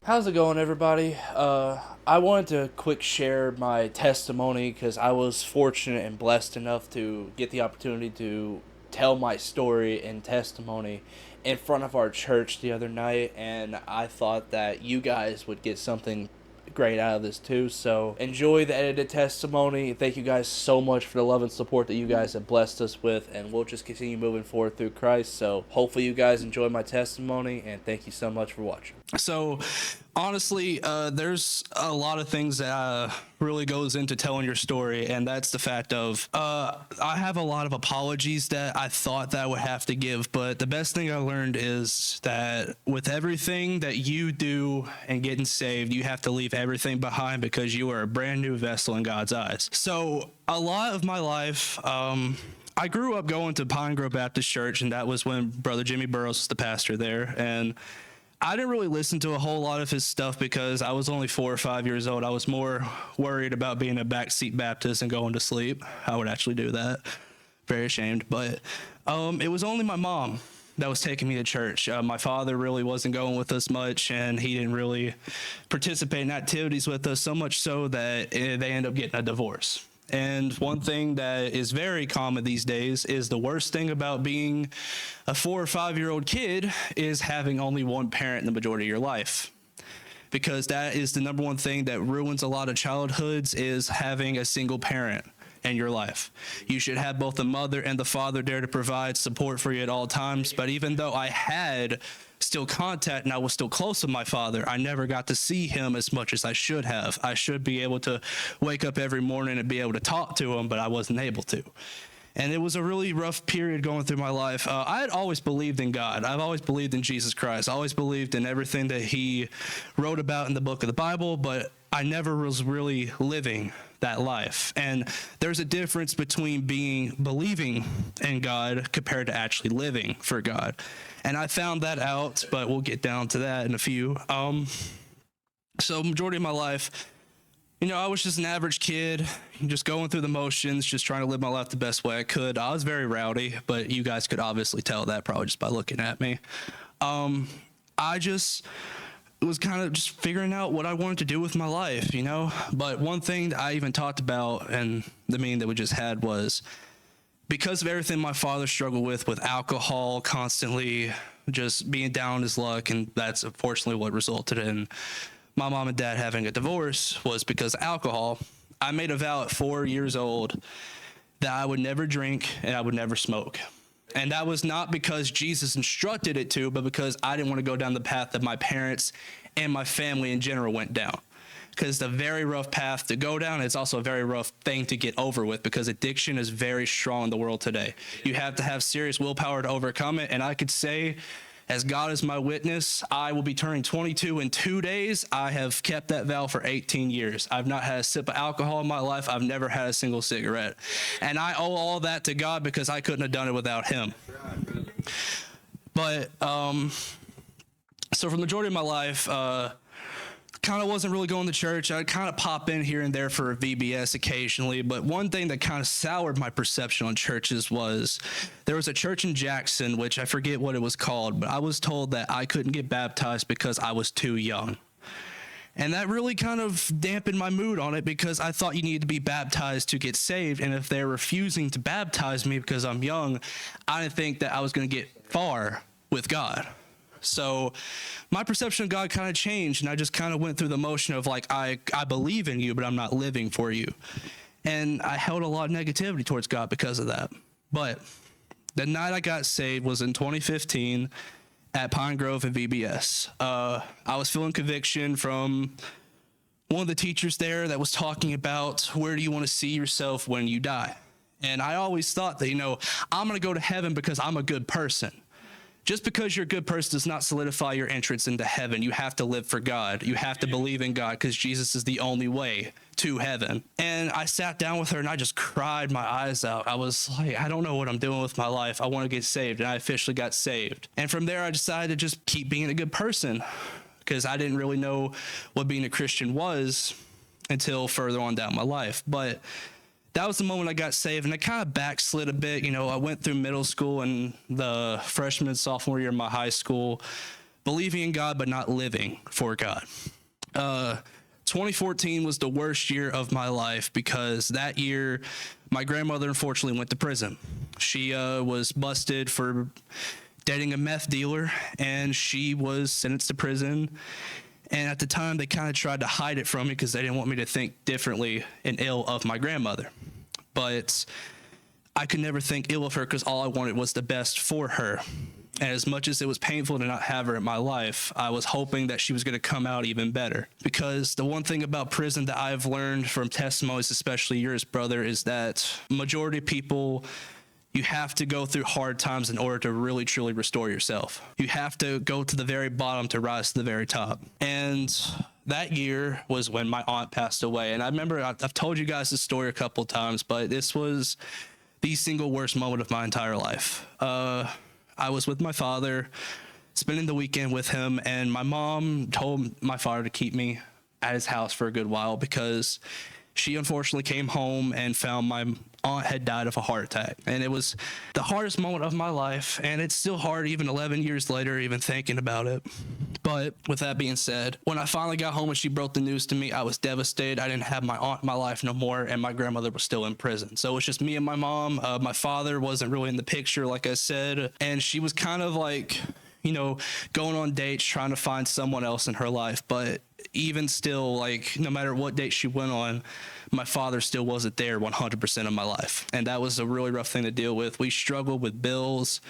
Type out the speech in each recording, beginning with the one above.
How's it going, everybody? I wanted to quick share my testimony because I was fortunate and blessed enough to get the opportunity to tell my story and testimony in front of our church the other night, and I thought that you guys would get something great out of this too. So enjoy the edited testimony. Thank you guys so much for the love and support that you guys have blessed us with, and we'll just continue moving forward through Christ. So hopefully you guys enjoy my testimony, and thank you so much for watching. So, honestly, there's a lot of things that really goes into telling your story, and that's the fact of I have a lot of apologies that I thought that I would have to give, but the best thing I learned is that with everything that you do and getting saved, you have to leave everything behind because you are a brand new vessel in God's eyes. So, a lot of my life, I grew up going to Pine Grove Baptist Church, and that was when Brother Jimmy Burrows was the pastor there, and I didn't really listen to a whole lot of his stuff because I was only 4 or 5 years old. I was more worried about being a backseat Baptist and going to sleep. I would actually do that. Very ashamed. But it was only my mom that was taking me to church. My father really wasn't going with us much, and he didn't really participate in activities with us, so much so that they ended up getting a divorce. And one thing that is very common these days is the worst thing about being a 4 or 5 year old kid is having only one parent in the majority of your life. Because that is the number one thing that ruins a lot of childhoods is having a single parent in your life. You should have both the mother and the father there to provide support for you at all times. But even though I had still contact and I was still close with my father, I never got to see him as much as I should have. I should be able to wake up every morning and be able to talk to him, but I wasn't able to. And it was a really rough period going through my life. I had always believed in God. I've always believed in Jesus Christ. I always believed in everything that he wrote about in the book of the Bible, but I never was really living that life. And there's a difference between believing in God compared to actually living for God. And I found that out, but we'll get down to that in a few. So majority of my life, I was just an average kid, just going through the motions, just trying to live my life the best way I could. I was very rowdy, but you guys could obviously tell that probably just by looking at me. I just was kind of just figuring out what I wanted to do with my life, But one thing that I even talked about in the meeting that we just had was because of everything my father struggled with alcohol, constantly just being down on his luck, and that's unfortunately what resulted in my mom and dad having a divorce was because of alcohol. I made a vow at 4 years old that I would never drink and I would never smoke. And that was not because Jesus instructed it to, but because I didn't want to go down the path that my parents and my family in general went down. Because it's a very rough path to go down. It's also a very rough thing to get over with because addiction is very strong in the world today. You have to have serious willpower to overcome it. And I could say, as God is my witness, I will be turning 22 in 2 days. I have kept that vow for 18 years. I've not had a sip of alcohol in my life. I've never had a single cigarette. And I owe all that to God because I couldn't have done it without him. But, so for the majority of my life, kind of wasn't really going to church. I'd kind of pop in here and there for a VBS occasionally, but one thing that kind of soured my perception on churches was there was a church in Jackson, which I forget what it was called, but I was told that I couldn't get baptized because I was too young. And that really kind of dampened my mood on it because I thought you needed to be baptized to get saved, and if they're refusing to baptize me because I'm young, I didn't think that I was going to get far with God. So my perception of God kind of changed, and I just kind of went through the motion of like, I believe in you, but I'm not living for you. And I held a lot of negativity towards God because of that. But the night I got saved was in 2015 at Pine Grove and VBS. I was feeling conviction from one of the teachers there that was talking about where do you want to see yourself when you die? And I always thought that, I'm going to go to heaven because I'm a good person. Just because you're a good person does not solidify your entrance into heaven. You have to live for God. You have to believe in God because Jesus is the only way to heaven. And I sat down with her and I just cried my eyes out. I was like, I don't know what I'm doing with my life. I want to get saved. And I officially got saved. And from there, I decided to just keep being a good person because I didn't really know what being a Christian was until further on down my life. But that was the moment I got saved, and I kind of backslid a bit. I went through middle school and the freshman and sophomore year of my high school. believing in God but not living for God. 2014 was the worst year of my life because that year my grandmother unfortunately went to prison. She was busted for dating a meth dealer, and she was sentenced to prison. And at the time, they kind of tried to hide it from me because they didn't want me to think differently and ill of my grandmother. But I could never think ill of her because all I wanted was the best for her. And as much as it was painful to not have her in my life, I was hoping that she was going to come out even better. Because the one thing about prison that I've learned from testimonies, especially yours, brother, is that majority of people, you have to go through hard times in order to really, truly restore yourself. You have to go to the very bottom to rise to the very top. And that year was when my aunt passed away. And I remember I've told you guys this story a couple of times, but this was the single worst moment of my entire life. I was with my father, spending the weekend with him, and my mom told my father to keep me at his house for a good while because she unfortunately came home and found my aunt had died of a heart attack. And it was the hardest moment of my life, and it's still hard even 11 years later, even thinking about it. But with that being said, when I finally got home and she broke the news to me, I was devastated. I didn't have my aunt in my life no more, and my grandmother was still in prison. So it was just me and my mom. My father wasn't really in the picture, like I said, and she was kind of like, going on dates, trying to find someone else in her life. But even still, like, no matter what date she went on, my father still wasn't there 100% of my life. And that was a really rough thing to deal with. We struggled with bills,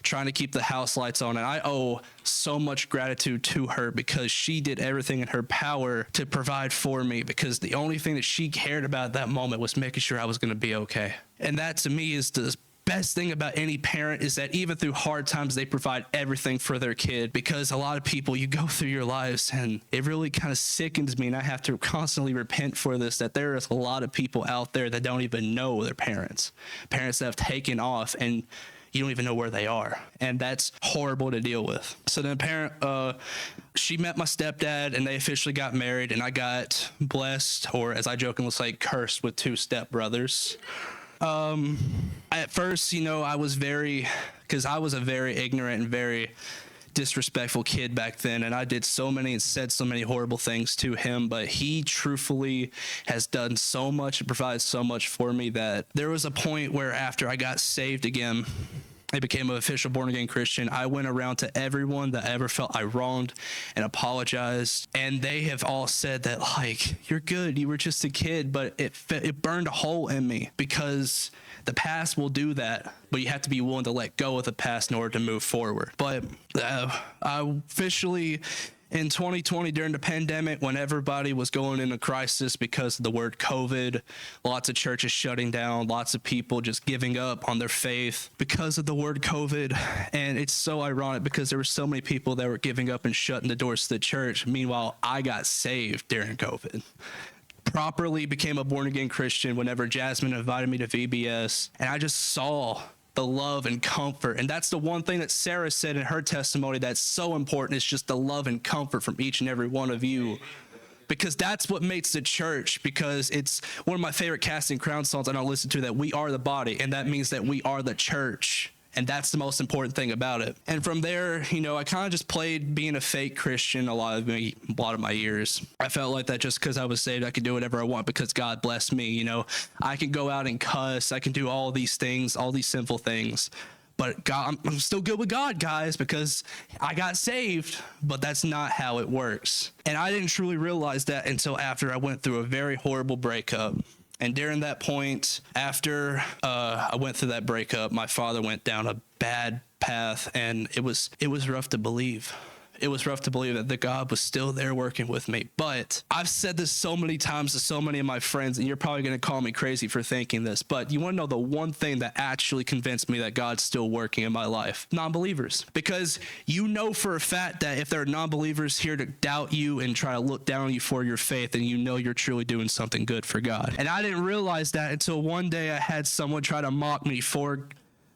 trying to keep the house lights on. And I owe so much gratitude to her because she did everything in her power to provide for me, because the only thing that she cared about at that moment was making sure I was going to be okay. And that to me is the best thing about any parent, is that even through hard times, they provide everything for their kid. Because a lot of people, you go through your lives, and it really kind of sickens me, and I have to constantly repent for this, that there is a lot of people out there that don't even know their parents that have taken off, and you don't even know where they are. And that's horrible to deal with. So then she met my stepdad, and they officially got married, and I got blessed, or as I jokingly say, cursed with 2 stepbrothers. At first, I was because I was a very ignorant and very disrespectful kid back then, and I did so many and said so many horrible things to him, but he truthfully has done so much and provided so much for me that there was a point where after I got saved again, I became an official born-again Christian. I went around to everyone that ever felt I wronged and apologized, and they have all said that, like, you're good, you were just a kid, but it burned a hole in me, because the past will do that, but you have to be willing to let go of the past in order to move forward. But I officially, in 2020, during the pandemic, when everybody was going into crisis because of the word COVID, lots of churches shutting down, lots of people just giving up on their faith because of the word COVID. And it's so ironic because there were so many people that were giving up and shutting the doors to the church. Meanwhile, I got saved during COVID. Properly became a born-again Christian whenever Jasmine invited me to VBS, and I just saw the love and comfort. And that's the one thing that Sarah said in her testimony that's so important, is just the love and comfort from each and every one of you, because that's what makes the church. Because it's one of my favorite Casting Crowns songs I don't listen to, that we are the body, and that means that we are the church. And that's the most important thing about it. And from there, I kind of just played being a fake Christian a lot of my years. I felt like that just because I was saved, I could do whatever I want because God blessed me. I can go out and cuss. I can do all these things, all these sinful things. But God, I'm still good with God, guys, because I got saved. But that's not how it works. And I didn't truly realize that until after I went through a very horrible breakup. And during that point, after I went through that breakup, my father went down a bad path, and it was rough to believe. It was rough to believe that the God was still there working with me. But I've said this so many times to so many of my friends, and you're probably going to call me crazy for thinking this, but you want to know the one thing that actually convinced me that God's still working in my life? Non-believers. Because for a fact that if there are non-believers here to doubt you and try to look down on you for your faith, then you're truly doing something good for God. And I didn't realize that until one day I had someone try to mock me for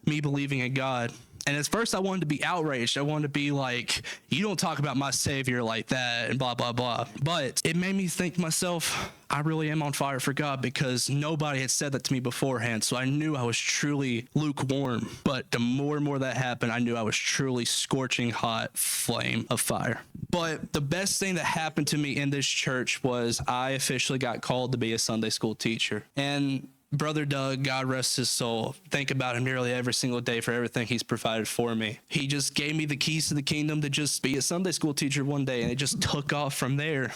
me believing in God. And at first I wanted to be outraged. I wanted to be like, you don't talk about my Savior like that and blah, blah, blah. But it made me think to myself, I really am on fire for God, because nobody had said that to me beforehand. So I knew I was truly lukewarm. But the more and more that happened, I knew I was truly scorching hot flame of fire. But the best thing that happened to me in this church was I officially got called to be a Sunday school teacher. And Brother Doug, God rest his soul, think about him nearly every single day for everything he's provided for me. He just gave me the keys to the kingdom to just be a Sunday school teacher one day, and it just took off from there.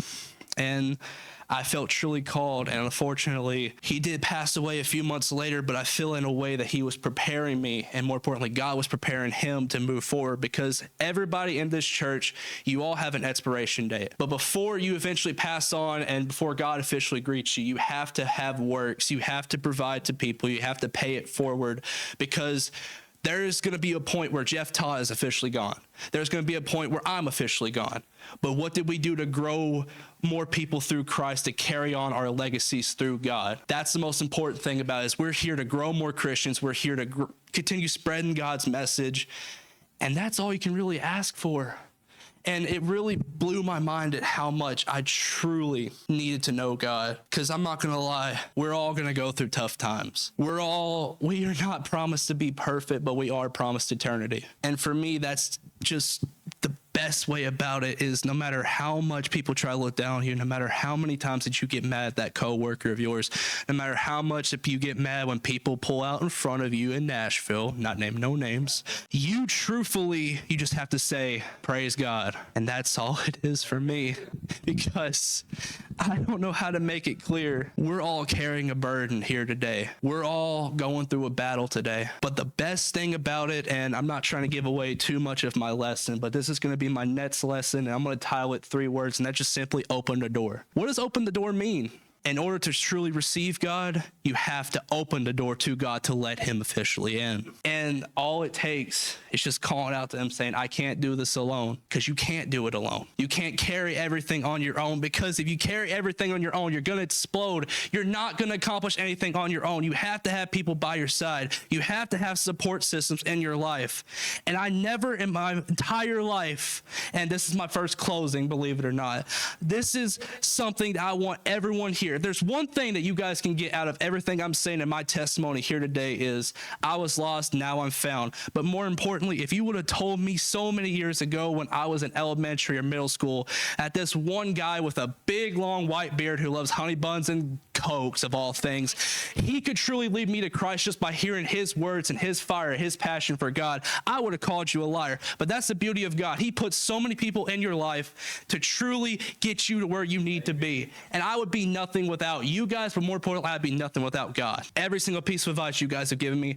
And I felt truly called, and unfortunately, he did pass away a few months later, but I feel in a way that he was preparing me, and more importantly, God was preparing him to move forward, because everybody in this church, you all have an expiration date. But before you eventually pass on and before God officially greets you, you have to have works. You have to provide to people. You have to pay it forward, because there is going to be a point where Jeff Todd is officially gone. There's going to be a point where I'm officially gone. But what did we do to grow more people through Christ, to carry on our legacies through God? That's the most important thing about it, is we're here to grow more Christians. We're here to continue spreading God's message. And that's all you can really ask for. And it really blew my mind at how much I truly needed to know God. Because I'm not going to lie, we're all going to go through tough times. We are not promised to be perfect, but we are promised eternity. And for me, that's just the best way about it, is no matter how much people try to look down on you, no matter how many times that you get mad at that coworker of yours, no matter how much if you get mad when people pull out in front of you in Nashville, not name no names, you just have to say, praise God. And that's all it is for me, because I don't know how to make it clear. We're all carrying a burden here today. We're all going through a battle today. But the best thing about it, and I'm not trying to give away too much of my lesson, but this is going to be my next lesson, and I'm going to title it 3 words, and that's just simply open the door. What does open the door mean? In order to truly receive God, you have to open the door to God to let him officially in. And all it takes is just calling out to him saying, I can't do this alone, because you can't do it alone. You can't carry everything on your own, because if you carry everything on your own, you're going to explode. You're not going to accomplish anything on your own. You have to have people by your side. You have to have support systems in your life. And I never in my entire life, and this is my first closing, believe it or not, this is something that I want everyone here. If there's one thing that you guys can get out of everything I'm saying in my testimony here today, is I was lost, now I'm found. But more importantly, if you would have told me so many years ago when I was in elementary or middle school that this one guy with a big long white beard who loves honey buns and Cokes of all things, he could truly lead me to Christ just by hearing his words and his fire, his passion for God, I would have called you a liar. But that's the beauty of God. He puts so many people in your life to truly get you to where you need to be. And I would be nothing without you guys, but more importantly, I'd be nothing without God. Every single piece of advice you guys have given me,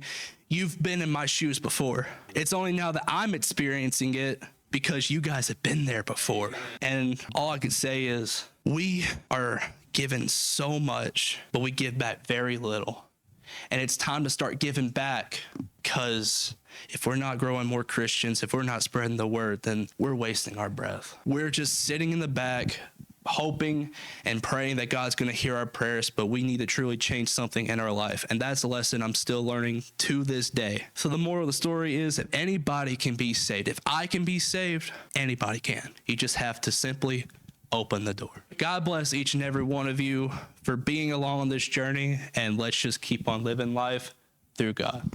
you've been in my shoes before. It's only now that I'm experiencing it because you guys have been there before. And all I can say is we are given so much, but we give back very little. And it's time to start giving back, because if we're not growing more Christians, if we're not spreading the word, then we're wasting our breath. We're just sitting in the back, hoping and praying that God's going to hear our prayers, but we need to truly change something in our life. And that's a lesson I'm still learning to this day. So the moral of the story is, if anybody can be saved, if I can be saved, anybody can. You just have to simply open the door. God bless each and every one of you for being along on this journey, and let's just keep on living life through God.